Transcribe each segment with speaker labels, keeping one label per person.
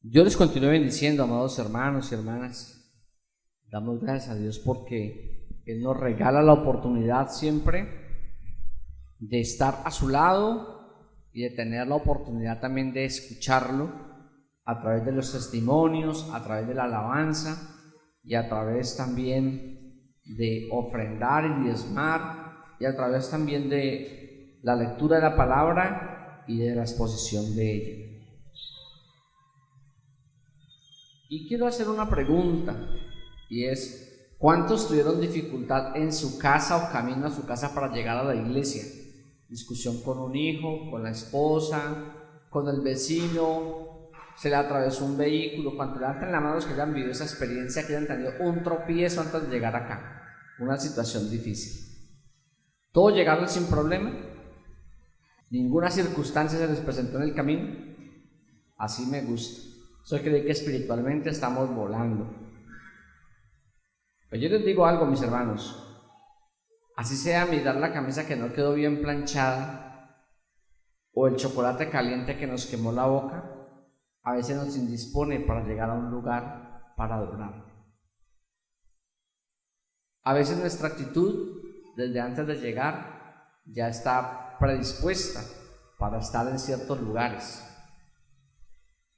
Speaker 1: Yo les continúo bendiciendo, amados hermanos y hermanas. Damos gracias a Dios porque Él nos regala la oportunidad siempre de estar a su lado y de tener la oportunidad también de escucharlo a través de los testimonios, a través de la alabanza y a través también de ofrendar y diezmar y a través también de la lectura de la palabra y de la exposición de ella. Y quiero hacer una pregunta, y es: ¿cuántos tuvieron dificultad en su casa o camino a su casa para llegar a la iglesia? Discusión con un hijo, con la esposa, con el vecino, se le atravesó un vehículo. Cuando levanten la mano los que hayan vivido esa experiencia, que hayan tenido un tropiezo antes de llegar acá, una situación difícil. ¿Todos llegaron sin problema? ¿Ninguna circunstancia se les presentó en el camino? Así me gusta. Eso quiere decir que espiritualmente estamos volando. Pero yo les digo algo, mis hermanos: así sea mirar la camisa que no quedó bien planchada o el chocolate caliente que nos quemó la boca, a veces nos indispone para llegar a un lugar para adorar. A veces nuestra actitud desde antes de llegar ya está predispuesta para estar en ciertos lugares.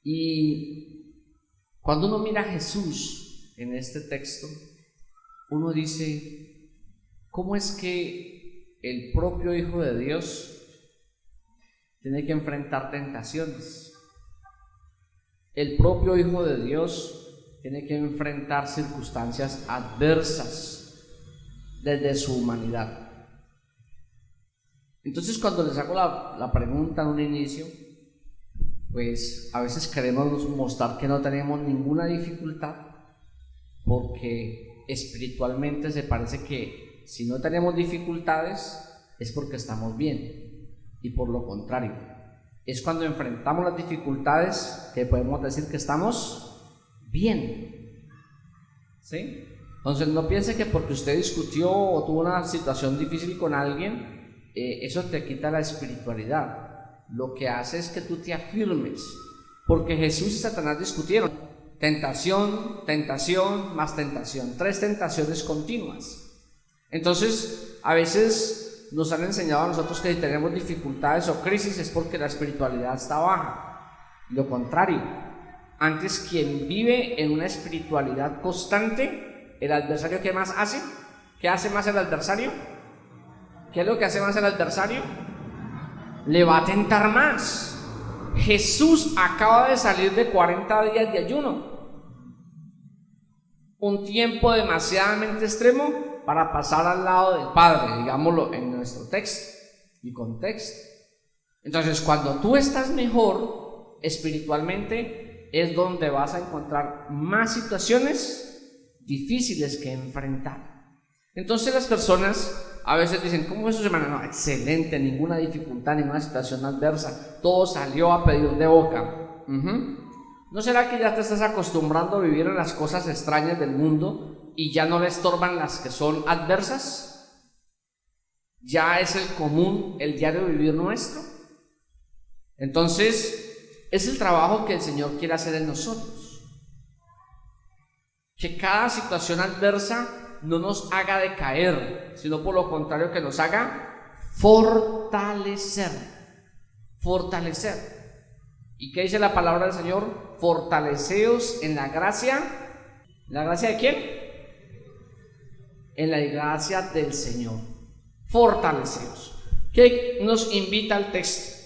Speaker 1: Y cuando uno mira a Jesús en este texto, uno dice: ¿cómo es que el propio Hijo de Dios tiene que enfrentar tentaciones? El propio Hijo de Dios tiene que enfrentar circunstancias adversas desde su humanidad. Entonces, cuando les hago la pregunta en un inicio, pues a veces queremos mostrar que no tenemos ninguna dificultad, porque espiritualmente se parece que si no tenemos dificultades es porque estamos bien, y por lo contrario, es cuando enfrentamos las dificultades que podemos decir que estamos bien. ¿Sí? Entonces no piense que porque usted discutió o tuvo una situación difícil con alguien, eso te quita la espiritualidad. Lo que hace es que tú te afirmes, porque Jesús y Satanás discutieron: tentación, tentación, más tentación, 3 tentaciones continuas. Entonces a veces nos han enseñado a nosotros que si tenemos dificultades o crisis es porque la espiritualidad está baja. Lo contrario, antes quien vive en una espiritualidad constante, el adversario, ¿qué más hace? ¿Qué hace más el adversario? ¿Qué es lo que hace más el adversario? Le va a tentar más. Jesús acaba de salir de 40 días de ayuno, un tiempo demasiadamente extremo para pasar al lado del Padre, digámoslo en nuestro texto y contexto. Entonces, cuando tú estás mejor espiritualmente, es donde vas a encontrar más situaciones difíciles que enfrentar. Entonces las personas a veces dicen: ¿cómo es eso, hermano? No, excelente, ninguna dificultad, ninguna situación adversa, todo salió a pedir de boca. ¿No será que ya te estás acostumbrando a vivir en las cosas extrañas del mundo y ya no le estorban las que son adversas? Ya es el común, el diario vivir nuestro. Entonces es el trabajo que el Señor quiere hacer en nosotros, que cada situación adversa no nos haga decaer, sino por lo contrario, que nos haga fortalecer. ¿Y qué dice la palabra del Señor? Fortaleceos en la gracia. ¿La gracia de quién? En la gracia del Señor. Fortaleceos. ¿Qué nos invita el texto?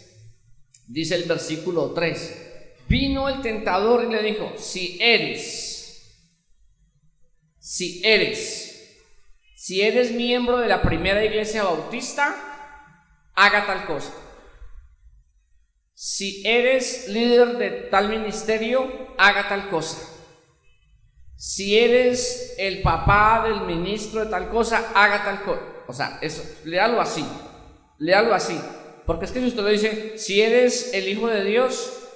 Speaker 1: Dice el versículo 3: vino el tentador y le dijo: si eres miembro de la primera iglesia bautista, haga tal cosa. Si eres líder de tal ministerio, haga tal cosa. Si eres el papá del ministro de tal cosa, haga tal cosa. O sea, eso, léalo así, porque es que si usted le dice: si eres el hijo de Dios,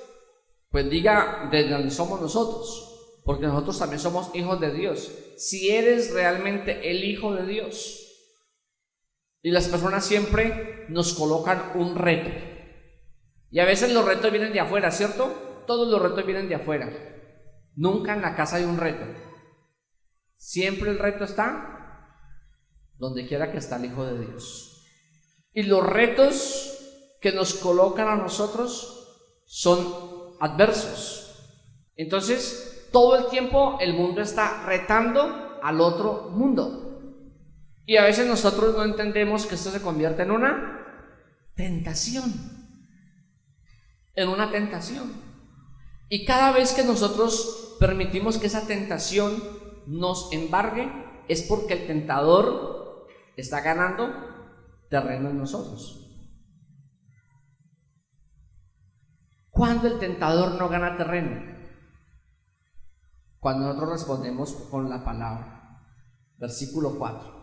Speaker 1: pues diga de donde somos nosotros, porque nosotros también somos hijos de Dios. Si eres realmente el Hijo de Dios. Y las personas siempre nos colocan un reto, y a veces los retos vienen de afuera, ¿cierto? todos los retos vienen de afuera. Nunca en la casa hay un reto. Siempre el reto está donde quiera que está el Hijo de Dios. Y los retos que nos colocan a nosotros son adversos. Entonces, todo el tiempo el mundo está retando al otro mundo. Y a veces nosotros no entendemos que esto se convierte en una tentación. En una tentación. Y cada vez que nosotros permitimos que esa tentación nos embargue, es porque el tentador está ganando terreno en nosotros. ¿Cuándo el tentador no gana terreno? Cuando nosotros respondemos con la palabra. Versículo 4.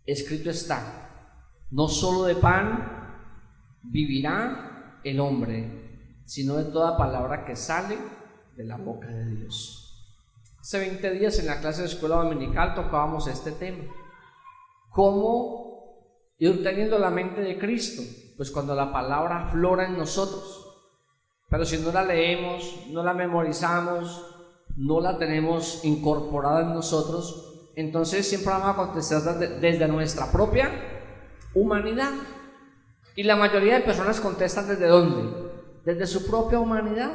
Speaker 1: Escrito está: no solo de pan vivirá el hombre, sino de toda palabra que sale de la boca de Dios. Hace 20 días en la clase de escuela dominical tocábamos este tema. ¿Cómo ir teniendo la mente de Cristo? Pues cuando la palabra aflora en nosotros. Pero si no la leemos, no la memorizamos, no la tenemos incorporada en nosotros, entonces siempre vamos a contestar desde nuestra propia humanidad. Y la mayoría de personas contestan ¿desde dónde? Desde su propia humanidad.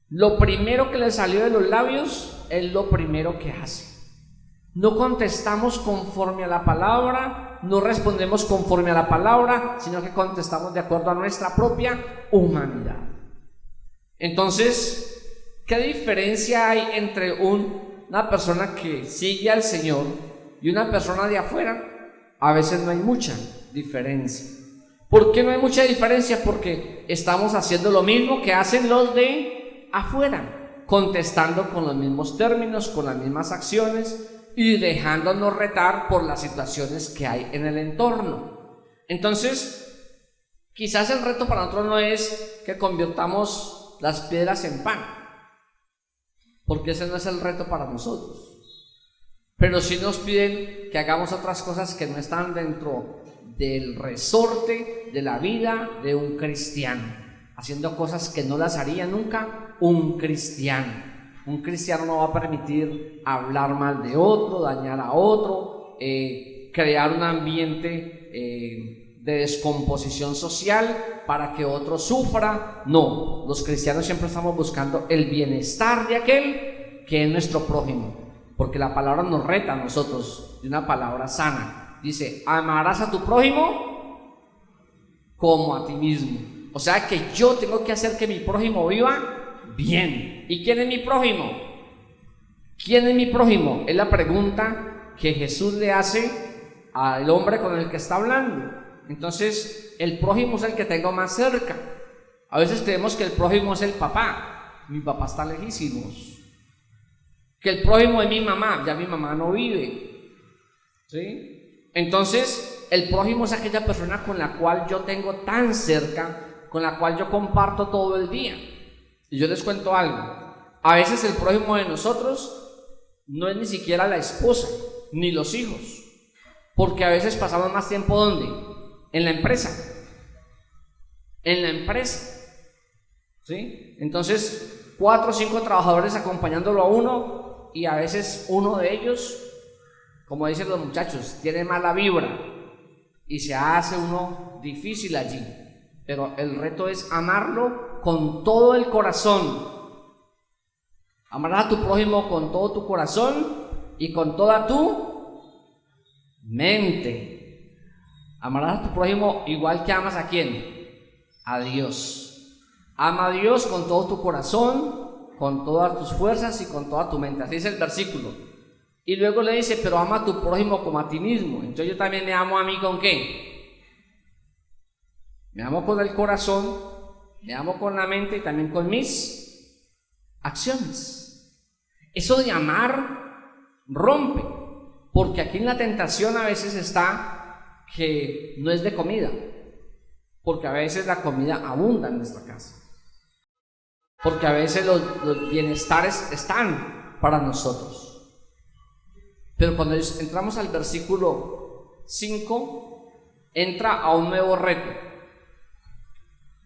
Speaker 1: Lo primero que le salió de los labios es lo primero que hace. No contestamos conforme a la palabra, no respondemos conforme a la palabra, sino que contestamos de acuerdo a nuestra propia humanidad. Entonces, ¿qué diferencia hay entre una persona que sigue al Señor y una persona de afuera? A veces no hay mucha diferencia. ¿Por qué no hay mucha diferencia? Porque estamos haciendo lo mismo que hacen los de afuera, contestando con los mismos términos, con las mismas acciones y dejándonos retar por las situaciones que hay en el entorno. Entonces, quizás el reto para nosotros no es que convirtamos las piedras en pan, porque ese no es el reto para nosotros. Pero sí nos piden que hagamos otras cosas que no están dentro del resorte de la vida de un cristiano, haciendo cosas que no las haría nunca un cristiano. Un cristiano no va a permitir hablar mal de otro, dañar a otro, crear un ambiente de descomposición social para que otro sufra. No, los cristianos siempre estamos buscando el bienestar de aquel que es nuestro prójimo, porque la palabra nos reta a nosotros de una palabra sana. Dice: amarás a tu prójimo como a ti mismo. O sea que yo tengo que hacer que mi prójimo viva bien. ¿Y quién es mi prójimo? ¿Quién es mi prójimo? Es la pregunta que Jesús le hace al hombre con el que está hablando. Entonces, el prójimo es el que tengo más cerca. A veces creemos que el prójimo es el papá. Mi papá está lejísimos. Que el prójimo es mi mamá. Ya mi mamá no vive. ¿Sí? Entonces, el prójimo es aquella persona con la cual yo tengo tan cerca, con la cual yo comparto todo el día. Y yo les cuento algo. A veces el prójimo de nosotros no es ni siquiera la esposa, ni los hijos. Porque a veces pasamos más tiempo ¿dónde? En la empresa. En la empresa. ¿Sí? Entonces, 4 o 5 trabajadores acompañándolo a uno, y a veces uno de ellos, como dicen los muchachos, tiene mala vibra y se hace uno difícil allí. Pero el reto es amarlo con todo el corazón. Amarás a tu prójimo con todo tu corazón y con toda tu mente. Amarás a tu prójimo igual que amas ¿a quién? A Dios. Ama a Dios con todo tu corazón, con todas tus fuerzas y con toda tu mente. Así es el versículo. Y luego le dice: pero ama a tu prójimo como a ti mismo. Entonces yo también me amo a mí ¿con qué? Me amo con el corazón, me amo con la mente y también con mis acciones. Eso de amar rompe, porque aquí en la tentación a veces está que no es de comida, porque a veces la comida abunda en nuestra casa, porque a veces los bienestares están para nosotros. Pero cuando entramos al versículo 5, entra a un nuevo reto.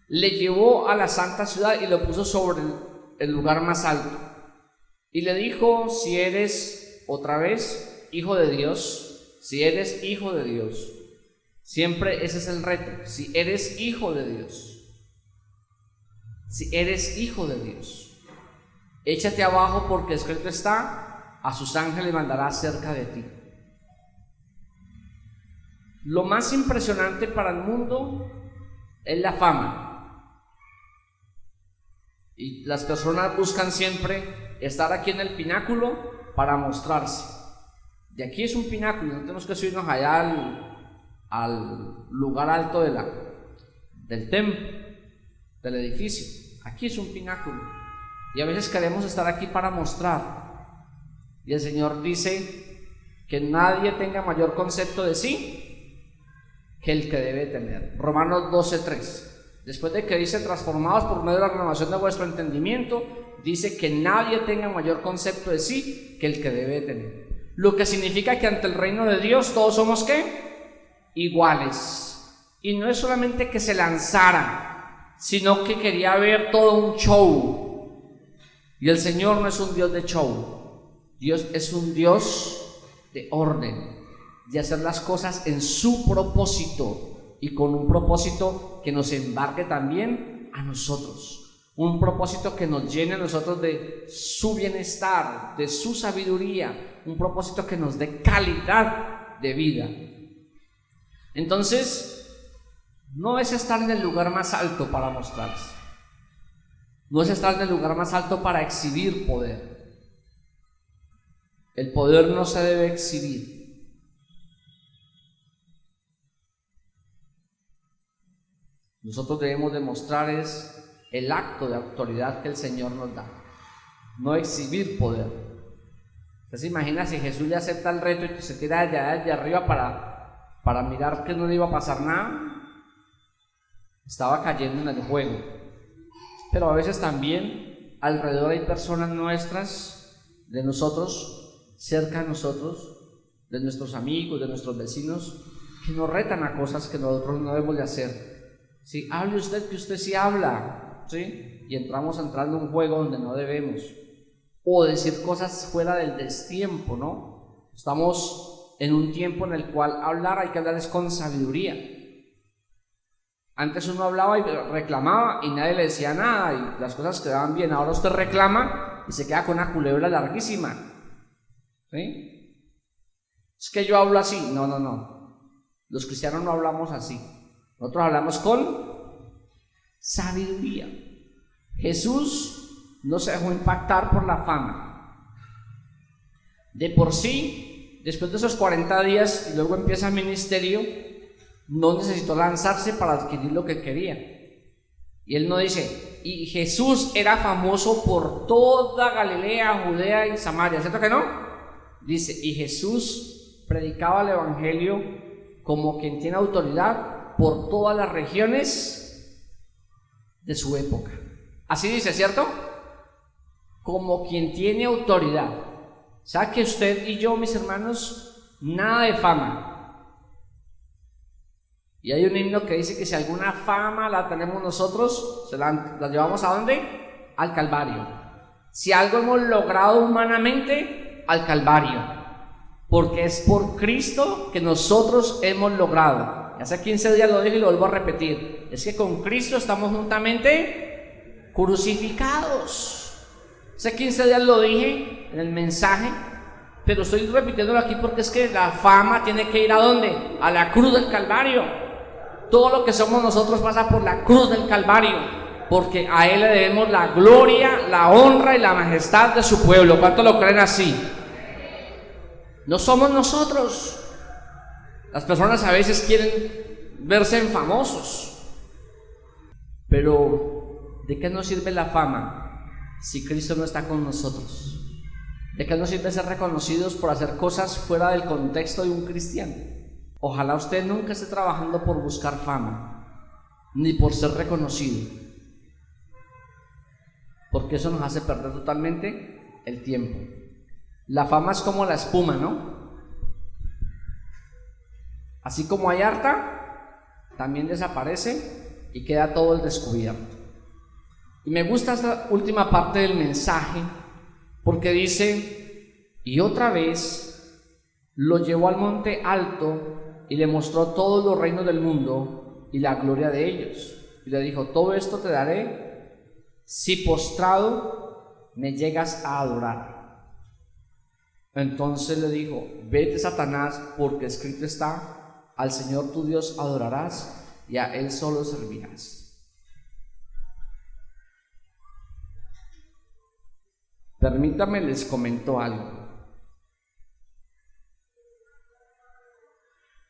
Speaker 1: le llevó a la santa ciudad y lo puso sobre el lugar más alto. Y le dijo: si eres, otra vez, hijo de Dios, si eres hijo de Dios. Siempre ese es el reto. Si eres hijo de Dios, si eres hijo de Dios, échate abajo, porque escrito está: a sus ángeles mandará cerca de ti. Lo más impresionante para el mundo es la fama. Y las personas buscan siempre estar aquí en el pináculo para mostrarse. De aquí es un pináculo, no tenemos que subirnos allá al lugar alto del templo, del edificio. Aquí es un pináculo. Y a veces queremos estar aquí para mostrar. Y el Señor dice que nadie tenga mayor concepto de sí que el que debe tener. Romanos 12:3. Después de que dice: transformados por medio de la renovación de vuestro entendimiento, dice que nadie tenga mayor concepto de sí que el que debe tener. Lo que significa que ante el reino de Dios todos somos ¿qué? Iguales. Y no es solamente que se lanzara, sino que quería ver todo un show. Y el Señor no es un Dios de show. Dios es un Dios de orden, de hacer las cosas en su propósito, y con un propósito que nos embarque también a nosotros, un propósito que nos llene a nosotros de su bienestar, de su sabiduría, un propósito que nos dé calidad de vida. Entonces, no es estar en el lugar más alto para mostrarse, no es estar en el lugar más alto para exhibir poder. El poder no se debe exhibir. Nosotros debemos demostrar es el acto de autoridad que el Señor nos da, no exhibir poder. ¿Usted se imagina si Jesús le acepta el reto y se tira desde arriba para mirar que no le iba a pasar nada? Estaba cayendo en el juego. Pero a veces también alrededor hay personas nuestras, de nosotros, cerca de nosotros, de nuestros amigos, de nuestros vecinos, que nos retan a cosas que nosotros no debemos de hacer. Si hable usted, que usted sí habla, ¿sí? Y entramos entrando en un juego donde no debemos, o decir cosas fuera del destiempo, ¿no? Estamos en un tiempo en el cual hay que hablar es con sabiduría. Antes uno hablaba y reclamaba y nadie le decía nada y las cosas quedaban bien. Ahora usted reclama y se queda con una culebra larguísima, ¿sí? Es que yo hablo así. No. Los cristianos no hablamos así. Nosotros hablamos con sabiduría. Jesús no se dejó impactar por la fama. De por sí, después de esos 40 días y luego empieza el ministerio, no necesitó lanzarse para adquirir lo que quería. Y él no dice: y Jesús era famoso por toda Galilea, Judea y Samaria, ¿cierto que no? Dice: y Jesús predicaba el evangelio como quien tiene autoridad por todas las regiones de su época. Así dice, ¿cierto? Como quien tiene autoridad. O sea que usted y yo, mis hermanos, nada de fama. Y hay un himno que dice que si alguna fama la tenemos nosotros, la llevamos ¿a dónde? Al Calvario. Si algo hemos logrado humanamente, al Calvario. Porque es por Cristo que nosotros hemos logrado. Hace 15 días lo dije y lo vuelvo a repetir. Es que con Cristo estamos juntamente crucificados. Hace 15 días lo dije en el mensaje, pero estoy repitiéndolo aquí porque es que la fama tiene que ir ¿a dónde? A la cruz del Calvario. Todo lo que somos nosotros pasa por la cruz del Calvario, porque a Él le debemos la gloria, la honra y la majestad de su pueblo. ¿Cuántos lo creen así? No somos nosotros. Las personas a veces quieren verse en famosos, pero ¿de qué nos sirve la fama si Cristo no está con nosotros? ¿De qué nos sirve ser reconocidos por hacer cosas fuera del contexto de un cristiano? Ojalá usted nunca esté trabajando por buscar fama, ni por ser reconocido, porque eso nos hace perder totalmente el tiempo. La fama es como la espuma, ¿no? Así como hay harta, también desaparece y queda todo el descubierto. Y me gusta esta última parte del mensaje porque dice: y otra vez lo llevó al monte alto y le mostró todos los reinos del mundo y la gloria de ellos. Y le dijo: todo esto te daré si postrado me llegas a adorar. Entonces le dijo: vete, Satanás, porque escrito está: al Señor tu Dios adorarás y a Él solo servirás. Permítame, les comento algo.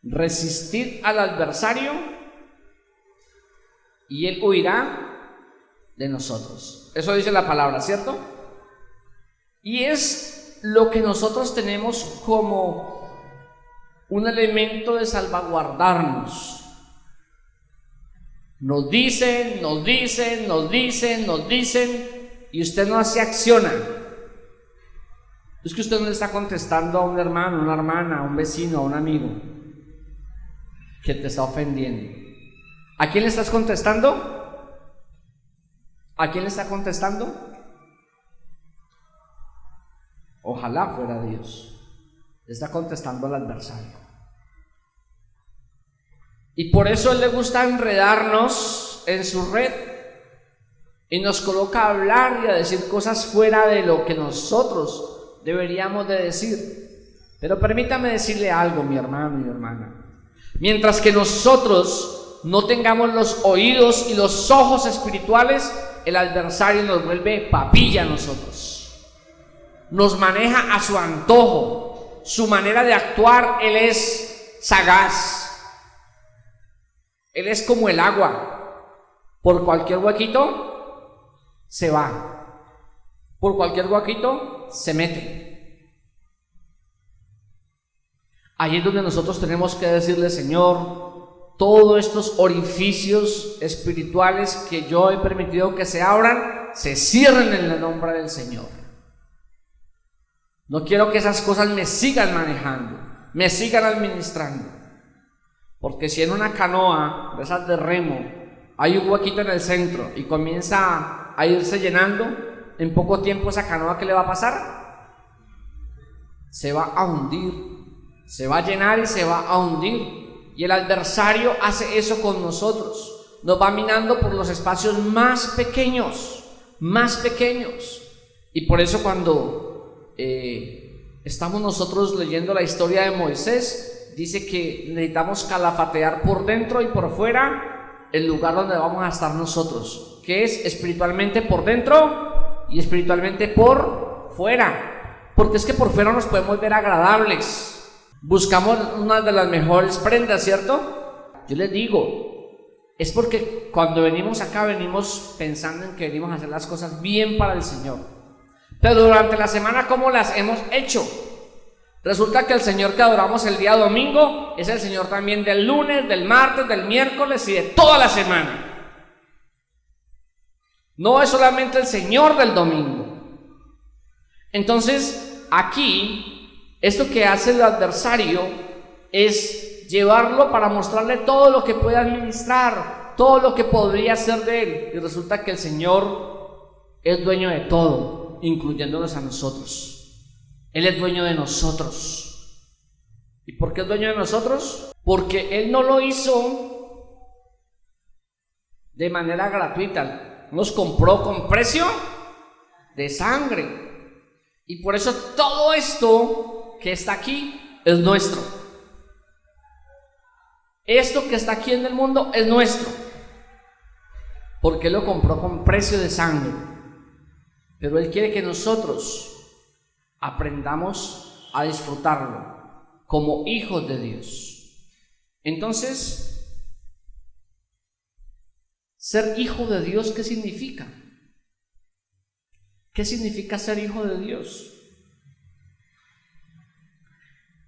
Speaker 1: Resistid al adversario y él huirá de nosotros. Eso dice la palabra, ¿cierto? Y es lo que nosotros tenemos como un elemento de salvaguardarnos. Nos dicen, y usted no se acciona. Es que usted no le está contestando a un hermano, una hermana, a un vecino, a un amigo que te está ofendiendo. ¿A quién le estás contestando? ¿A quién le está contestando? Ojalá fuera Dios. Le está contestando al adversario. Y por eso él le gusta enredarnos en su red y nos coloca a hablar y a decir cosas fuera de lo que nosotros deberíamos de decir. Pero permítame decirle algo, mi hermano y mi hermana. Mientras que nosotros no tengamos los oídos y los ojos espirituales, el adversario nos vuelve papilla a nosotros. Nos maneja a su antojo. Su manera de actuar, él es sagaz. Él es como el agua. Por cualquier huequito se va. Por cualquier huequito se mete. Ahí es donde nosotros tenemos que decirle: Señor, todos estos orificios espirituales que yo he permitido que se abran, se cierren en el nombre del Señor. No quiero que esas cosas me sigan manejando, me sigan administrando. Porque si en una canoa de esas de remo hay un huequito en el centro y comienza a irse llenando, en poco tiempo esa canoa, ¿qué le va a pasar? Se va a hundir, se va a llenar y se va a hundir. Y el adversario hace eso con nosotros, nos va minando por los espacios más pequeños. Y por eso cuando estamos nosotros leyendo la historia de Moisés, dice que necesitamos calafatear por dentro y por fuera el lugar donde vamos a estar nosotros, que es espiritualmente por dentro y espiritualmente por fuera. Porque es que por fuera nos podemos ver agradables, buscamos una de las mejores prendas, ¿cierto? Yo les digo, es porque cuando venimos acá venimos pensando en que venimos a hacer las cosas bien para el Señor. Pero durante la semana, ¿cómo las hemos hecho? Resulta que el Señor que adoramos el día domingo es el Señor también del lunes, del martes, del miércoles y de toda la semana. No es solamente el Señor del domingo. Entonces, aquí, esto que hace el adversario es llevarlo para mostrarle todo lo que puede administrar, todo lo que podría ser de él. Y resulta que el Señor es dueño de todo, incluyéndonos a nosotros. Él es dueño de nosotros. ¿Y por qué es dueño de nosotros? Porque Él no lo hizo de manera gratuita. Nos compró con precio de sangre. Y por eso todo esto que está aquí es nuestro. Esto que está aquí en el mundo es nuestro. Porque Él lo compró con precio de sangre. Pero Él quiere que nosotros aprendamos a disfrutarlo como hijos de Dios. Entonces, ser hijo de Dios, ¿qué significa? ¿Qué significa ser hijo de Dios?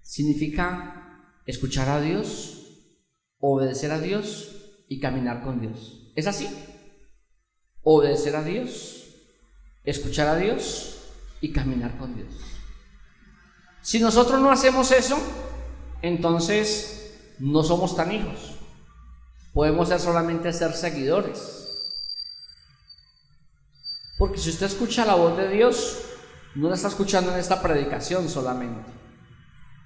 Speaker 1: Significa escuchar a Dios, obedecer a Dios y caminar con Dios. ¿Es así? Obedecer a Dios, escuchar a Dios y caminar con Dios. Si nosotros no hacemos eso, entonces no somos tan hijos. podemos solamente ser seguidores. Porque si usted escucha la voz de Dios, no la está escuchando en esta predicación solamente,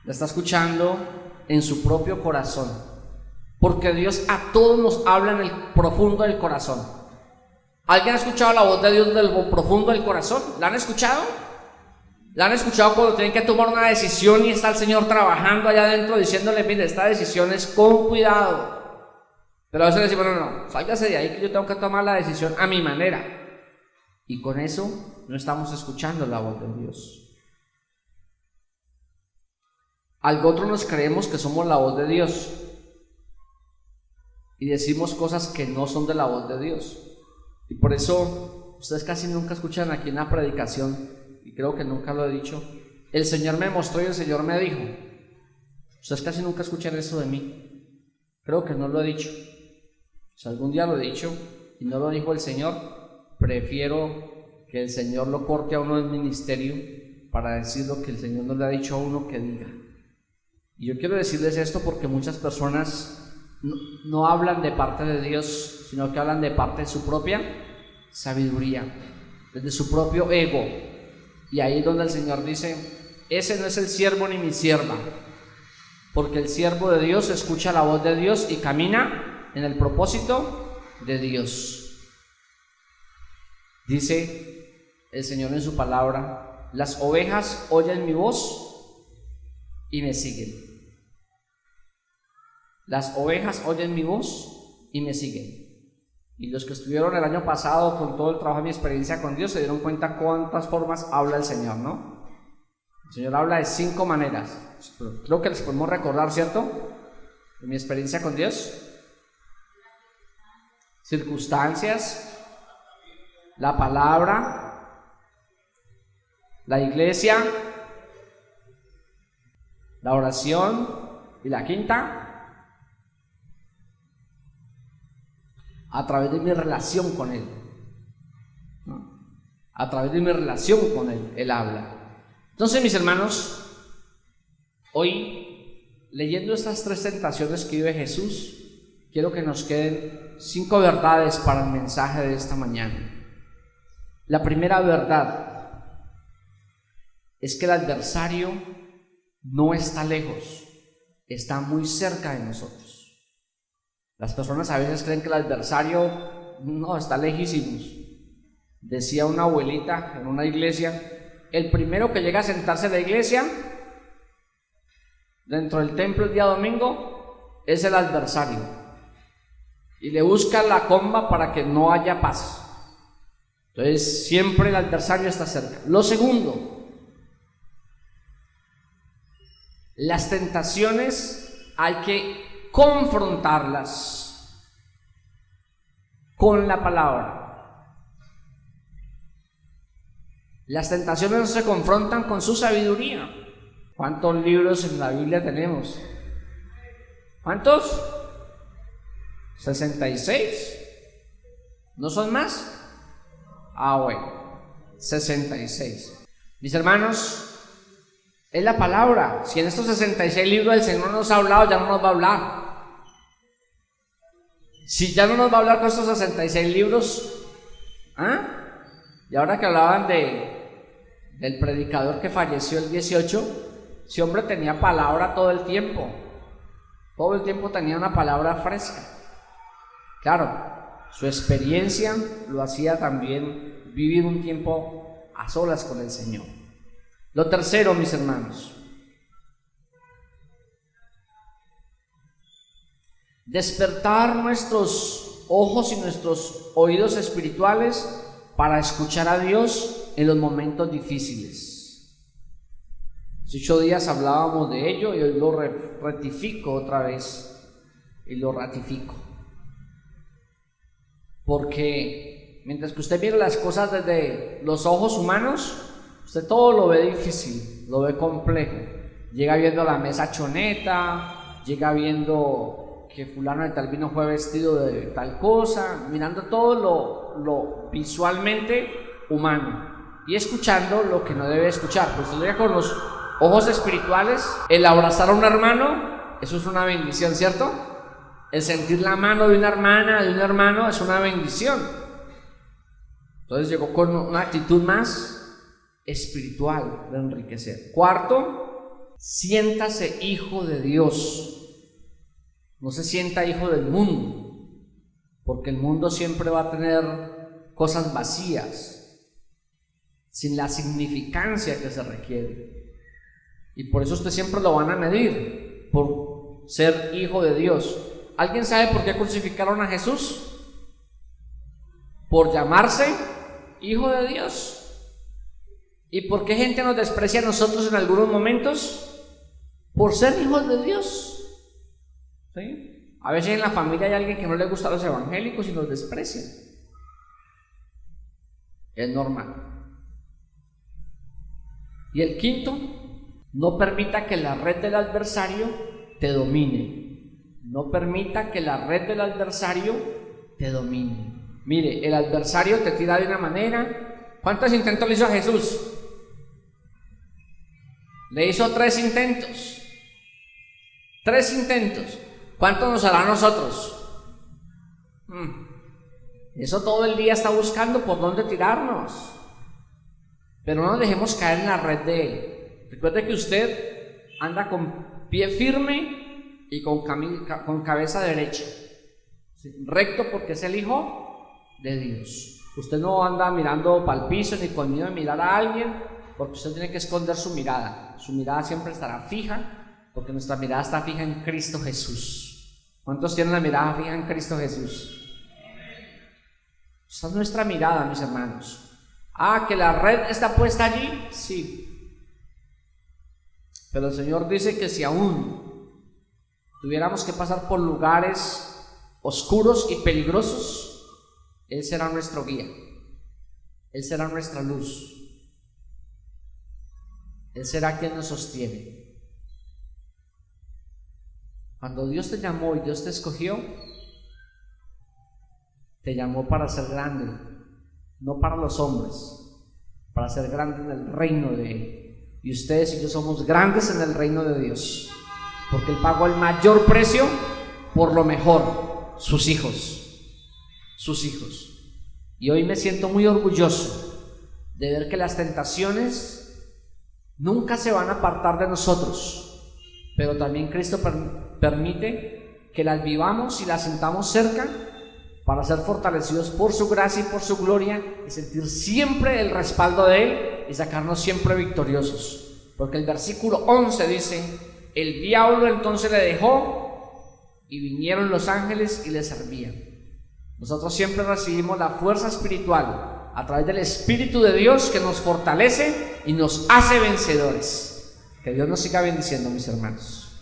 Speaker 1: la está escuchando en su propio corazón, porque Dios a todos nos habla en el profundo del corazón. ¿Alguien ha escuchado la voz de Dios del profundo del corazón? ¿La han escuchado? ¿La han escuchado cuando tienen que tomar una decisión y está el Señor trabajando allá adentro diciéndole, mire, esta decisión es con cuidado? Pero a veces le decimos, no, sálgase de ahí que yo tengo que tomar la decisión a mi manera. Y con eso no estamos escuchando la voz de Dios. Algo otro nos creemos que somos la voz de Dios y decimos cosas que no son de la voz de Dios. Y por eso ustedes casi nunca escuchan aquí en la predicación, y creo que nunca lo he dicho, el Señor me mostró y el Señor me dijo. Ustedes casi nunca escuchan eso de mí. Creo que no lo he dicho. Si algún día lo he dicho y no lo dijo el Señor, prefiero que el Señor lo corte a uno del ministerio para decir lo que el Señor no le ha dicho a uno que diga. Y yo quiero decirles esto porque muchas personas no hablan de parte de Dios, sino que hablan de parte de su propia sabiduría, desde su propio ego. Y ahí es donde el Señor dice, ese no es el siervo ni mi sierva, porque el siervo de Dios escucha la voz de Dios y camina en el propósito de Dios. Dice el Señor en su palabra, las ovejas oyen mi voz y me siguen. Las ovejas oyen mi voz y me siguen. Y los que estuvieron el año pasado con todo el trabajo de mi experiencia con Dios se dieron cuenta cuántas formas habla el Señor, ¿no? El Señor habla de 5 maneras. Creo que les podemos recordar, ¿cierto? De mi experiencia con Dios. Circunstancias, la palabra, la iglesia, la oración y la quinta, a través de mi relación con Él, ¿no? A través de mi relación con Él, Él habla. Entonces, mis hermanos, hoy, leyendo estas 3 tentaciones que vive Jesús, quiero que nos queden 5 verdades para el mensaje de esta mañana. La primera verdad es que el adversario no está lejos, está muy cerca de nosotros. Las personas a veces creen que el adversario no está lejísimos. Decía una abuelita en una iglesia, el primero que llega a sentarse en la iglesia, dentro del templo el día domingo, es el adversario. Y le busca la comba para que no haya paz. Entonces siempre el adversario está cerca. Lo segundo, las tentaciones hay que confrontarlas con la palabra. Las tentaciones no se confrontan con su sabiduría. ¿Cuántos libros en la Biblia tenemos? ¿Cuántos? 66. ¿No son más? Bueno, 66. Mis hermanos, es la palabra. Si en estos 66 libros el Señor nos ha hablado, ya no nos va a hablar. Si ya no nos va a hablar con estos 66 libros, y ahora que hablaban del predicador que falleció el 18, ese hombre tenía palabra todo el tiempo tenía una palabra fresca. Claro, su experiencia lo hacía también vivir un tiempo a solas con el Señor. Lo tercero, mis hermanos, despertar nuestros ojos y nuestros oídos espirituales para escuchar a Dios en los momentos difíciles. Hace 8 días hablábamos de ello y hoy lo rectifico otra vez y lo ratifico. Porque mientras que usted mira las cosas desde los ojos humanos, usted todo lo ve difícil, lo ve complejo. Llega viendo la mesa choneta, llega viendo que fulano de tal vino fue vestido de tal cosa, mirando todo lo visualmente humano y escuchando lo que no debe escuchar. Pues usted llega con los ojos espirituales, el abrazar a un hermano, eso es una bendición, ¿cierto? El sentir la mano de una hermana, de un hermano, es una bendición. Entonces llegó con una actitud más espiritual de enriquecer. Cuarto, siéntase hijo de Dios. No se sienta hijo del mundo, porque el mundo siempre va a tener cosas vacías, sin la significancia que se requiere. Y por eso usted siempre lo van a medir, por ser hijo de Dios. ¿Alguien sabe por qué crucificaron a Jesús? Por llamarse hijo de Dios. ¿Y por qué gente nos desprecia a nosotros en algunos momentos? Por ser hijos de Dios. ¿Sí? A veces en la familia hay alguien que no le gusta a los evangélicos y nos desprecia. Es normal. Y el quinto, no permita que la red del adversario te domine. No permita que la red del adversario te domine. Mire, el adversario te tira de una manera. ¿Cuántos intentos le hizo a Jesús? Le hizo 3 intentos. 3 intentos. ¿Cuántos nos hará a nosotros? Eso todo el día está buscando por dónde tirarnos. Pero no nos dejemos caer en la red de él. Recuerde que usted anda con pie firme y con cabeza derecha, ¿sí? Recto, porque es el hijo de Dios. Usted no anda mirando para el piso ni con miedo de mirar a alguien, porque usted tiene que esconder su mirada. Su mirada siempre estará fija, porque nuestra mirada está fija en Cristo Jesús. ¿Cuántos tienen la mirada fija en Cristo Jesús? Esa es nuestra mirada, mis hermanos. ¿Que la red está puesta allí? Sí. Pero el Señor dice que si aún tuviéramos que pasar por lugares oscuros y peligrosos, Él será nuestro guía. Él será nuestra luz. Él será quien nos sostiene. Cuando Dios te llamó y Dios te escogió, te llamó para ser grande, no para los hombres, para ser grande en el reino de Él. Y ustedes y yo somos grandes en el reino de Dios, porque Él pagó el mayor precio por lo mejor, sus hijos. Y hoy me siento muy orgulloso de ver que las tentaciones nunca se van a apartar de nosotros, pero también Cristo permite que las vivamos y las sintamos cerca para ser fortalecidos por su gracia y por su gloria, y sentir siempre el respaldo de Él y sacarnos siempre victoriosos. Porque el versículo 11 dice: el diablo entonces le dejó y vinieron los ángeles y le servían. Nosotros siempre recibimos la fuerza espiritual a través del Espíritu de Dios, que nos fortalece y nos hace vencedores. Que Dios nos siga bendiciendo, mis hermanos.